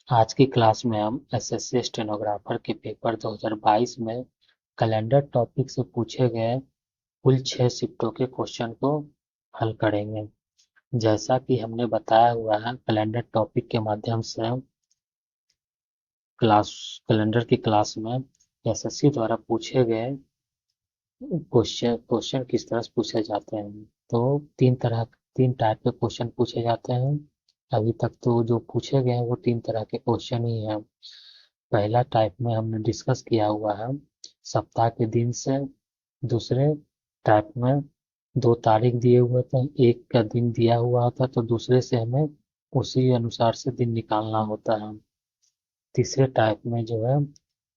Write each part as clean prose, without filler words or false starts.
आज की क्लास में हम एसएससी स्टेनोग्राफर के पेपर 2022 में कैलेंडर टॉपिक से पूछे गए कुल 6 शिफ्टों के क्वेश्चन को हल करेंगे। जैसा कि हमने बताया हुआ है, कैलेंडर टॉपिक के माध्यम से क्लास कैलेंडर की क्लास में एसएससी द्वारा पूछे गए क्वेश्चन किस तरह से पूछे जाते हैं। तो तीन टाइप के क्वेश्चन पूछे जाते हैं। अभी तक तो जो पूछे गए हैं वो तीन तरह के क्वेश्चन ही हैं। पहला टाइप में हमने डिस्कस किया हुआ है सप्ताह के दिन से। दूसरे टाइप में दो तारीख दिए हुए थे, एक का दिन दिया हुआ होता तो दूसरे से हमें उसी अनुसार से दिन निकालना होता है। तीसरे टाइप में जो है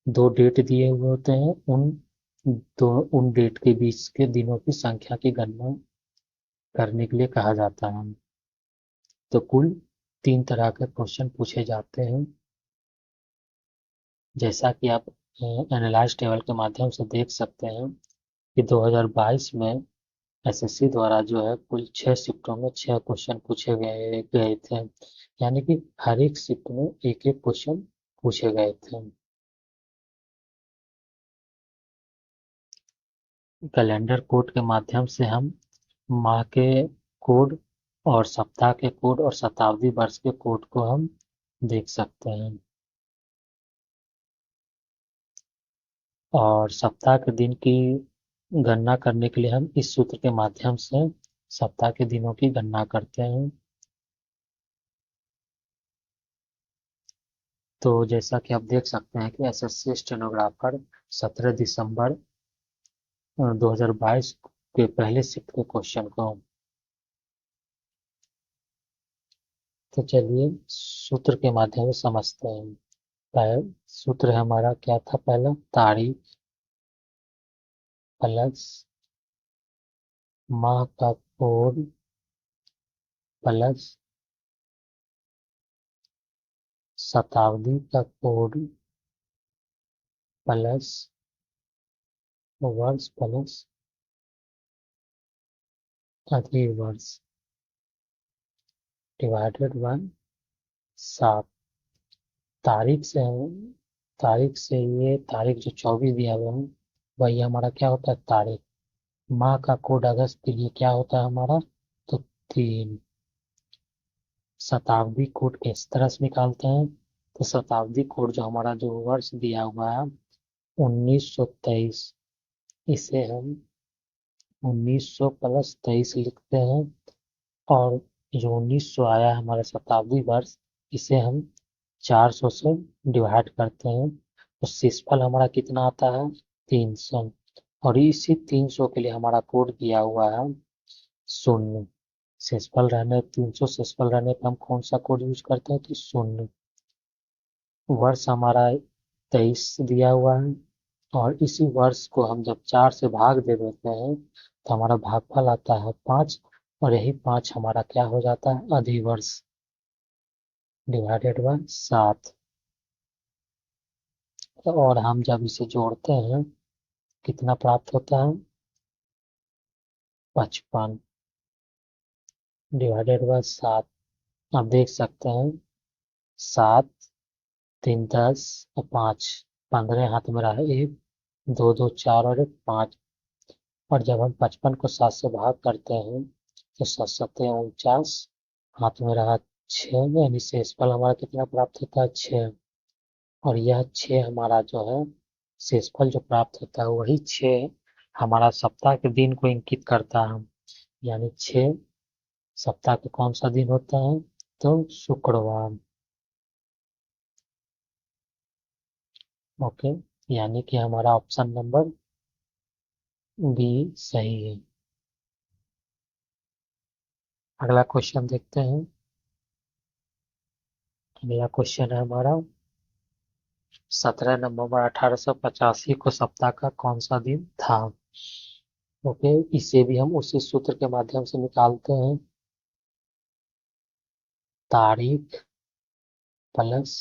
दो डेट दिए हुए होते हैं, उन डेट के बीच के दिनों की संख्या की गणना करने के लिए कहा जाता है। तो कुल तीन तरह के क्वेश्चन पूछे जाते हैं। जैसा कि आप एनालाइज टेबल के माध्यम से देख सकते हैं कि 2022 में एसएससी द्वारा जो है कुल 6 शिफ्टों में 6 क्वेश्चन पूछे गए थे। यानी कि हर एक शिफ्ट में एक एक क्वेश्चन पूछे गए थे। कैलेंडर कोड के माध्यम से हम माह के कोड और सप्ताह के कोड और शताब्दी वर्ष के कोड को हम देख सकते हैं। और सप्ताह के दिन की गणना करने के लिए हम इस सूत्र के माध्यम से सप्ताह के दिनों की गणना करते हैं। तो जैसा कि आप देख सकते हैं कि एसएससी स्टेनोग्राफर 17 दिसंबर 2022 के पहले शिफ्ट के क्वेश्चन को। तो चलिए सूत्र के माध्यम से समझते हैं। सूत्र हमारा क्या था? पहला तारीख प्लस माह का कोड प्लस शताब्दी का कोड प्लस वर्ष प्लस अधिवर्ष डिवाइडेड बाय 7। तारीख से तारीख से ये तारीख जो 24 दिया हुआ है वही हमारा क्या होता है? तारीख। माह का कोड अगस्त के लिए क्या होता है हमारा? तो 3। शताब्दी कोड किस तरह से निकालते हैं? तो शताब्दी कोड जो हमारा जो वर्ष दिया हुआ है 1923, इसे हम 1900 प्लस 23 लिखते हैं। और जो 1900 आया है हमारा शताब्दी वर्ष, इसे हम 400 से डिवाइड करते हैं तो शेषफल हमारा कितना आता है? 300। और इसी 300 के लिए हमारा कोड दिया हुआ है 0। शेषफल रहने 300 शेषफल रहने पर हम कौन सा कोड यूज करते हैं? तो 0। वर्ष हमारा 23 दिया हुआ है और इसी वर्ष को हम जब 4 से भाग दे देते हैं तो हमारा भागफल आता है 5। और यही 5 हमारा क्या हो जाता है? अधिवर्ष डिवाइडेड बाय 7। और हम जब इसे जोड़ते हैं कितना प्राप्त होता है? 55 डिवाइडेड बाय 7। आप देख सकते हैं 7 3 10 और 5, 15 हाथ में रहा 1 2 2 4 और 1 5। और जब हम 55 को 7 से भाग करते हैं तो 7 7 49, हाथ में रहा 6, यानी शेषफल हमारा कितना प्राप्त होता है? 6। और यह 6 हमारा जो है शेषफल जो प्राप्त होता है वही 6 हमारा सप्ताह के दिन को इंकित करता है। यानी 6 सप्ताह का कौन सा दिन होता है? तो शुक्रवार। ओके, यानी कि हमारा ऑप्शन नंबर बी सही है। अगला क्वेश्चन देखते हैं। अगला क्वेश्चन है हमारा 17 नवंबर 1885 को सप्ताह का कौन सा दिन था? ओके, इसे भी हम उसी सूत्र के माध्यम से निकालते हैं। तारीख प्लस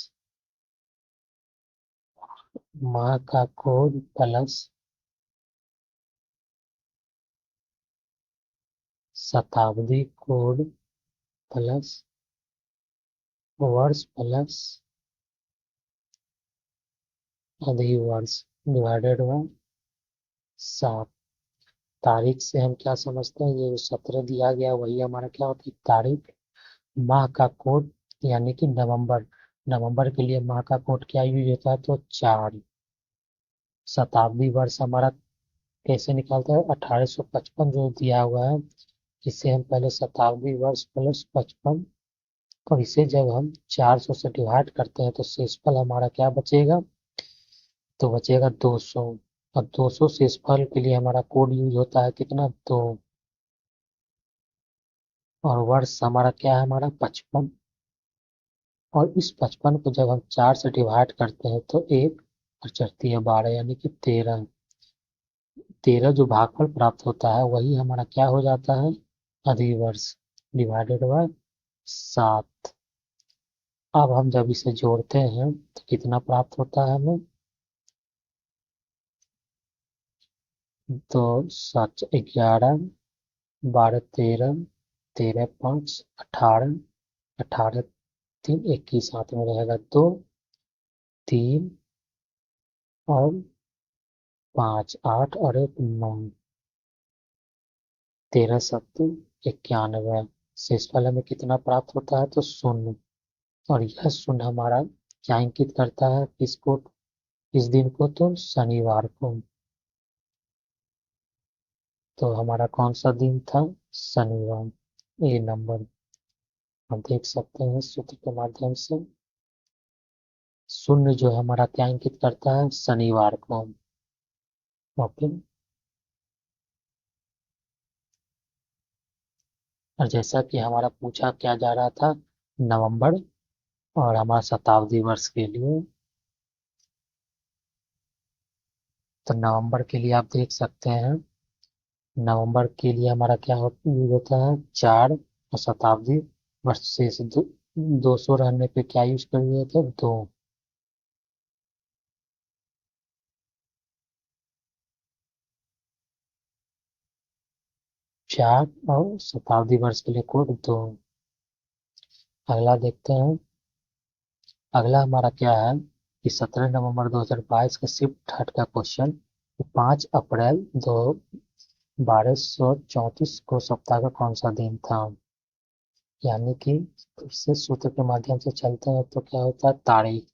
माह का कोड प्लस शताब्दी कोड प्लस वर्ष प्लस अधिवर्ष डिवाइडेड बाय 7। तारीख से हम क्या समझते हैं, ये जो 17 दिया गया वही हमारा क्या होता है तारीख। माह का कोड यानी कि नवंबर, नवंबर के लिए माह का कोड क्या यूज होता है तो 4। शताब्दी वर्ष हमारा कैसे निकालता है 1855 जो दिया हुआ है, इसे हम पहले शताब्दी वर्ष प्लस 55, और इसे जब हम 400 से डिवाइड करते हैं तो शेषफल हमारा क्या बचेगा, तो बचेगा 200। और 200 शेषफल के लिए हमारा कोड यूज होता है कितना 2, और वर्ष हमारा क्या है हमारा 55। और इस 55 को जब हम 4 से डिवाइड करते हैं तो एक और चढ़ती है 12 यानी कि 13। 13 जो भागफल प्राप्त होता है वही हमारा क्या हो जाता है अधिवर्ष डिवाइडेड बाय 7। अब हम जब इसे जोड़ते हैं तो कितना प्राप्त होता है हमें, तो 7 11, 12 13, 13 5 18, 18 3 21, हाथ में रहेगा 2 3 और 5 8 और 1 9, 13 7 91। शेषफल हमें कितना प्राप्त होता है तो शून्य। और यह शून्य हमारा क्या इंगित करता है किसको, किस दिन को तो शनिवार को। तो हमारा कौन सा दिन था शनिवार। ए नंबर हम देख सकते हैं सूत्र के माध्यम से। शून्य जो हमारा क्या इंगित करता है शनिवार को। ओके। और जैसा कि हमारा पूछा क्या जा रहा था नवंबर और हमारा शताब्दी वर्ष के लिए, तो नवंबर के लिए आप देख सकते हैं नवंबर के लिए हमारा क्या यूज होता है 4, और शताब्दी वर्ष से 200 रहने पे क्या यूज करिए थे 2। 4 और शताब्दी वर्ष के लिए कोड 2। अगला देखते हैं। अगला हमारा क्या है कि 17 नवंबर 2022 का शिफ्ट हट का क्वेश्चन, 5 अप्रैल 1234 को सप्ताह का कौन सा दिन था। यानी कि फिर से सूत्र के माध्यम से चलते हैं तो क्या होता है तारीख,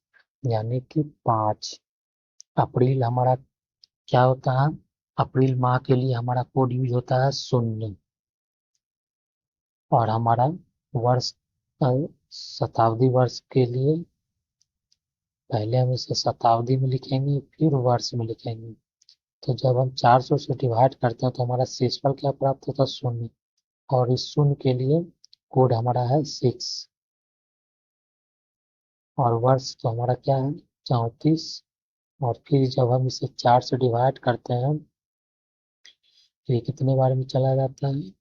यानी कि 5 अप्रैल हमारा क्या होता है, अप्रैल माह के लिए हमारा कोड यूज होता है 0। और हमारा वर्ष शताब्दी वर्ष के लिए पहले हम इसे शताब्दी में लिखेंगे फिर वर्ष में लिखेंगे। तो जब हम 400 से डिवाइड करते हैं तो हमारा शेषफल क्या प्राप्त होता है 0। और इस 0 के लिए कोड हमारा है 6। और वर्ष तो हमारा क्या है 34। और फिर जब हम इसे 4 से डिवाइड करते हैं तो ये कितने बार में चला जाता है,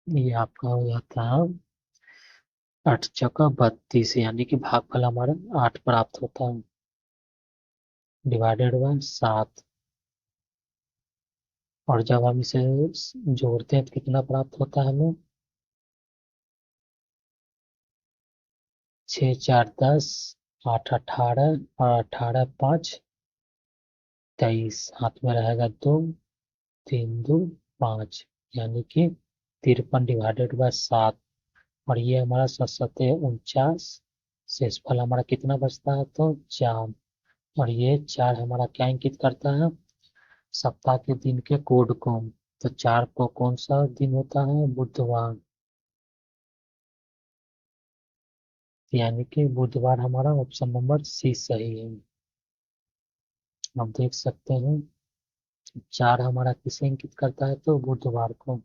ये आपका हो जाता है 8 चौका 32, यानी कि भागफल हमारा 8 प्राप्त होता है डिवाइडेड बाय 7। और जब हम इसे जोड़ते हैं तो कितना प्राप्त होता है हमें 6 4 10, 8 18 और 18 5 23, हाथ में रहेगा 2 3 2 5, यानी कि 53 डिवाइडेड बाय 7। और ये हमारा 7 7 49, शेषफल हमारा कितना बचता है तो 4। और ये 4 हमारा क्या इंगित करता है सप्ताह के दिन के कोड को। तो 4 को कौन सा दिन होता है बुधवार, यानी कि बुधवार हमारा ऑप्शन नंबर सी सही है। आप देख सकते हैं 4 हमारा किसे इंगित करता है तो बुधवार को।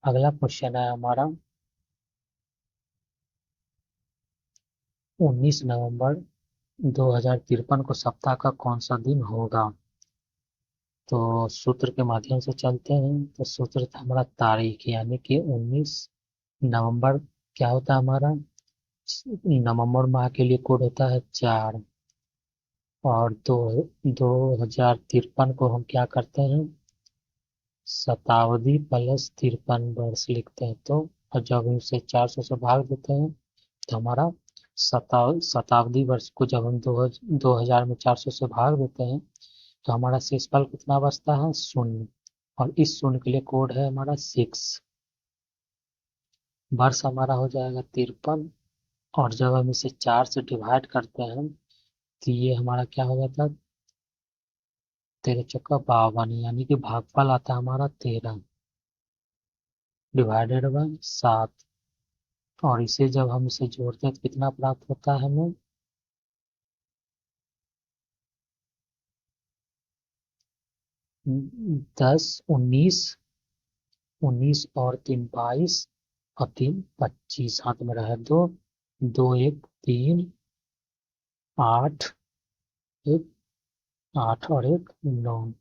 अगला क्वेश्चन है हमारा 19 नवंबर 2053 को सप्ताह का कौन सा दिन होगा। तो सूत्र के माध्यम से चलते हैं। तो सूत्र था हमारा तारीख, यानी कि 19 नवंबर क्या होता है हमारा नवंबर माह के लिए कोड होता है 4। और 2053 को हम क्या करते हैं शताब्दी प्लस 53 वर्ष लिखते हैं तो, और जब हम इसे 400 से भाग देते हैं तो हमारा शताब्दी वर्ष को जब हम 2000 में 400 से भाग देते हैं तो हमारा शेषफल कितना बचता है? शून्य। और इस शून्य के लिए कोड है हमारा 6। वर्ष हमारा हो जाएगा 53, और जब हम इसे 4 से डिवाइड करते हैं तो ये हमारा क्या हो जाता है? 13×52, यानी कि भागफल आता है हमारा 13 डिवाइडेड बाय 7। और इसे जब हम इसे जोड़ते हैं तो कितना प्राप्त होता है हमें? 10, 19, 19 और 3 22, और 3 25, हाथ में रहे 2, 2 1 3, 8, 1 8 और 1 9,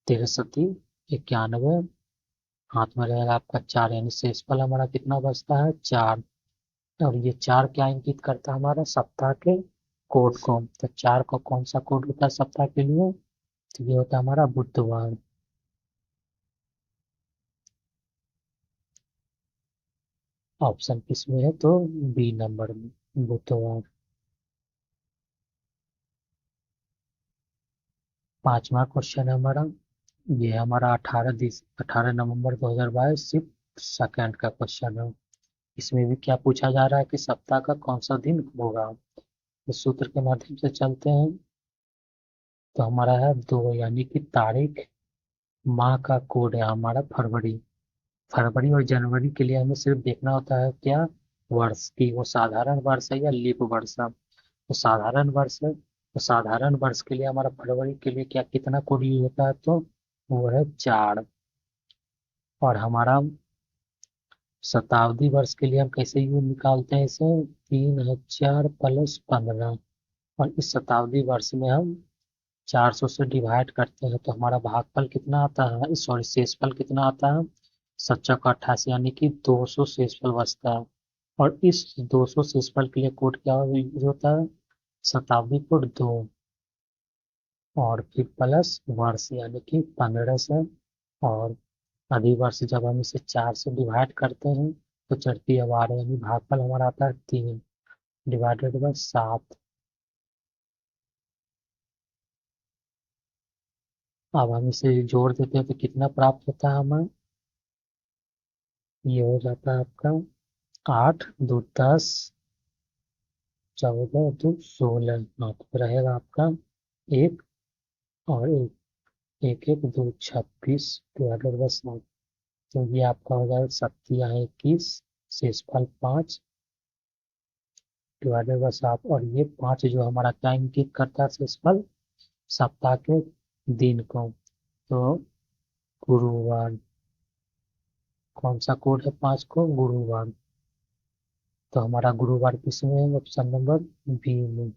13 सती 91, हाथ में रहेगा आपका 4, यानी शेषफल हमारा कितना बचता है? 4। और ये 4 क्या इंगित करता है? हमारा सप्ताह के कोड को। तो 4 को कौन सा कोड होता है सप्ताह के लिए? तो ये होता है हमारा बुधवार। ऑप्शन किसमें है? तो बी नंबर में, बुधवार। 5वां क्वेश्चन है हमारा, ये हमारा 18 नवंबर 2022 सिर्फ सेकंड का क्वेश्चन है। इसमें भी क्या पूछा जा रहा है कि सप्ताह का कौन सा दिन होगा। इस सूत्र के माध्यम से चलते हैं तो हमारा है 2, यानी कि तारीख। माह का कोड है हमारा फरवरी। फरवरी और जनवरी के लिए हमें सिर्फ देखना होता है क्या? वर्ष की वो साधारण वर्ष है या लीप वर्ष है। तो साधारण वर्ष है, तो साधारण वर्ष के लिए हमारा फरवरी के लिए क्या कितना कोड यूज होता है? तो वो है 4। और हमारा शताब्दी वर्ष के लिए हम कैसे यूज निकालते हैं इसे? 3000 प्लस 15। और इस शताब्दी वर्ष में हम 400 से डिवाइड करते हैं तो हमारा भागफल कितना आता है? सॉरी, शेषफल कितना आता है? 7×88, यानी कि 200 शेषफल बचता है। और इस 200 शेषफल के लिए कोड क्या यूज होता है? शताब्दी कोड 2, और फिर प्लस वर्ष यानी कि 15 से। और अधिवर्ष जब हम इसे 4 से डिवाइड करते हैं तो चढ़ती है 12, यानी भागफल हमारा आता है 3 डिवाइडेड बाय 7। अब हम इसे जोड़ देते हैं तो कितना प्राप्त होता है हमें? ये हो जाता है आपका 8 2 10, 14 2 16, हाथ पे रहेगा आपका 1 और 1 1 1 2 26 डिवाइडेड बाय 7। तो ये आपका हो जाएगा 7×21, शेषफल 5 डिवाइडेड बाय 7। और ये 5 जो हमारा क्या इंगित करता है? शेषफल सप्ताह के दिन को। तो गुरुवार, कौन सा कोड है 5 को? गुरुवार। तो हमारा गुरुवार किसमें है? ऑप्शन नंबर बी में।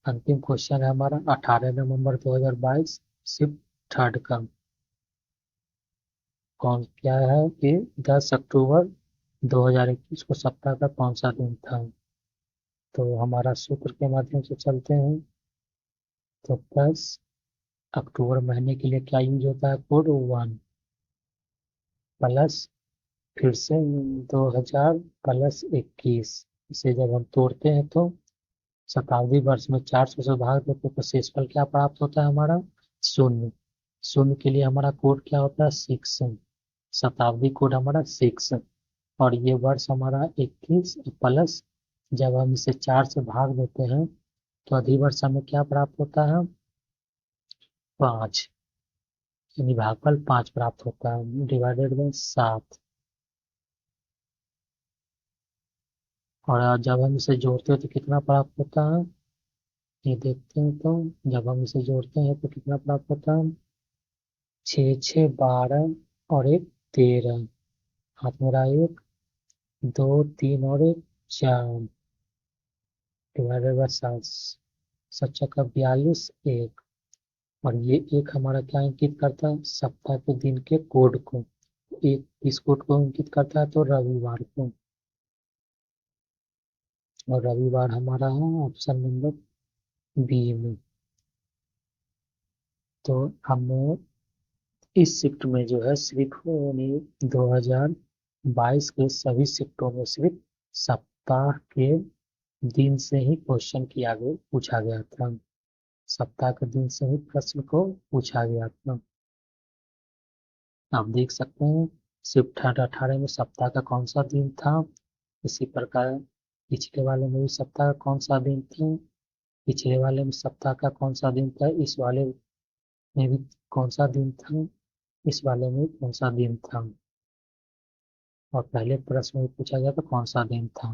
अंतिम क्वेश्चन है हमारा 18 नवंबर 2022 शिफ्ट थर्ड का। कौन क्या है कि 10 अक्टूबर 2021 को सप्ताह का कौन सा दिन था? तो हमारा सूत्र के माध्यम से चलते हैं तो 10 अक्टूबर महीने के लिए क्या यूज होता है? कोड 1 प्लस, फिर से 2000 प्लस 21। इसे जब हम तोड़ते हैं तो शताब्दी वर्ष में 400 से भाग देते तो शेषफल क्या प्राप्त होता है हमारा? शून्य। शून्य के लिए हमारा कोड क्या होता है? 6। शताब्दी कोड हमारा 6। और ये वर्ष हमारा 21 प्लस, जब हम इसे 4 से भाग देते हैं तो अधिवर्ष हमें क्या प्राप्त होता है? 5, यानी भागफल 5 प्राप्त होता है डिवाइडेड बाय 7। और जब हम इसे जोड़ते हैं तो कितना प्राप्त होता है? ये देखते हैं तो जब हम इसे जोड़ते हैं तो कितना प्राप्त होता है? 6 6 12 और 1 13, हाथ में रहा 1 2 3 और 1 4 डिवाइडेड बाय 7। 7×42 1। और ये एक हमारा क्या इंगित करता है? सप्ताह के दिन के कोड को। एक किस कोड को इंगित करता है? तो रविवार को। और रविवार हमारा है ऑप्शन नंबर बी में। तो हमने इस शिफ्ट में जो है सिर्फ 2022 के सभी शिफ्टों में सिर्फ सप्ताह के दिन से ही क्वेश्चन पूछा गया था। सप्ताह के दिन से ही प्रश्न को पूछा गया था। आप देख सकते हैं शिफ्ट 18 में सप्ताह का कौन सा दिन था। इसी प्रकार पिछले वाले में भी सप्ताह का कौन सा दिन था, पिछले वाले में सप्ताह का कौन सा दिन था, इस वाले में भी कौन सा दिन था, इस वाले में कौन सा दिन था, और पहले प्रश्न में पूछा गया था कौन सा दिन था।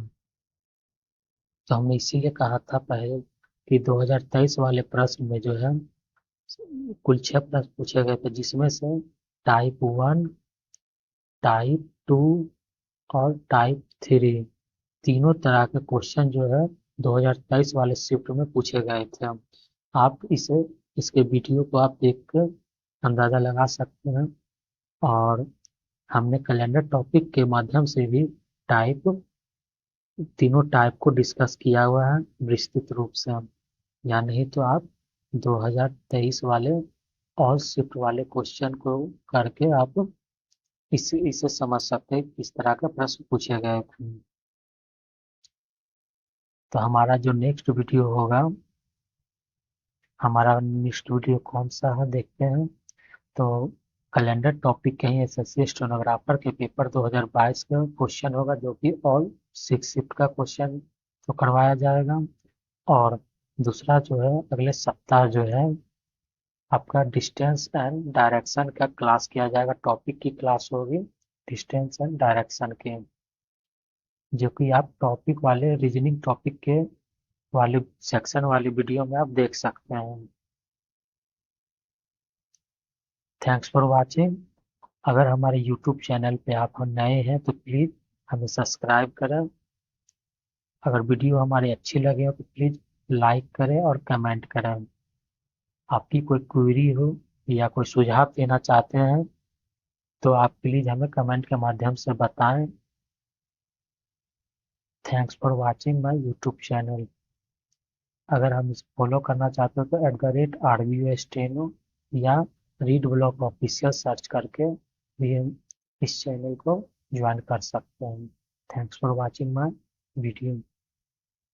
तो हमने इसीलिए कहा था पहले कि 2023 वाले प्रश्न में जो है कुल 6 प्रश्न पूछे गए थे, जिसमें से टाइप 1, टाइप 2 और टाइप 3 तीनों तरह के क्वेश्चन जो है 2023 वाले शिफ्ट में पूछे गए थे। आप इसके वीडियो को आप देख कर अंदाजा लगा सकते हैं। और हमने कैलेंडर टॉपिक के माध्यम से भी तीनों टाइप को डिस्कस किया हुआ है विस्तृत रूप से। या नहीं तो आप 2023 वाले और शिफ्ट वाले क्वेश्चन को करके आप इसे समझ सकते हैं किस तरह का प्रश्न पूछे गए थे। तो हमारा जो नेक्स्ट वीडियो होगा, हमारा नेक्स्ट वीडियो कौन सा है देखते हैं। तो कैलेंडर टॉपिक के ही एसएससी स्टेनोग्राफर के पेपर 2022 का क्वेश्चन होगा, जो कि ऑल 6 शिफ्ट का क्वेश्चन तो करवाया जाएगा। और दूसरा जो है अगले सप्ताह जो है आपका डिस्टेंस एंड डायरेक्शन का क्लास किया जाएगा। टॉपिक की क्लास होगी डिस्टेंस एंड डायरेक्शन के, जो कि आप टॉपिक वाले रीजनिंग टॉपिक के वाले सेक्शन वाली वीडियो में आप देख सकते हैं। Thanks for watching. अगर हमारे यूट्यूब चैनल पे आप नए हैं तो प्लीज़ हमें सब्सक्राइब करें। अगर वीडियो हमारी अच्छी लगे हो तो प्लीज़ लाइक करें और कमेंट करें। आपकी कोई क्वेरी हो या कोई सुझाव देना चाहते हैं तो आप प्लीज़ हमें कमेंट के माध्यम से बताएं। Thanks for watching my YouTube channel. अगर हम इस फॉलो करना चाहते हो तो @RBU या रीड ब्लॉग ऑफिशियल सर्च करके भी हम इस चैनल को ज्वाइन कर सकते हैं। Thanks for watching my video.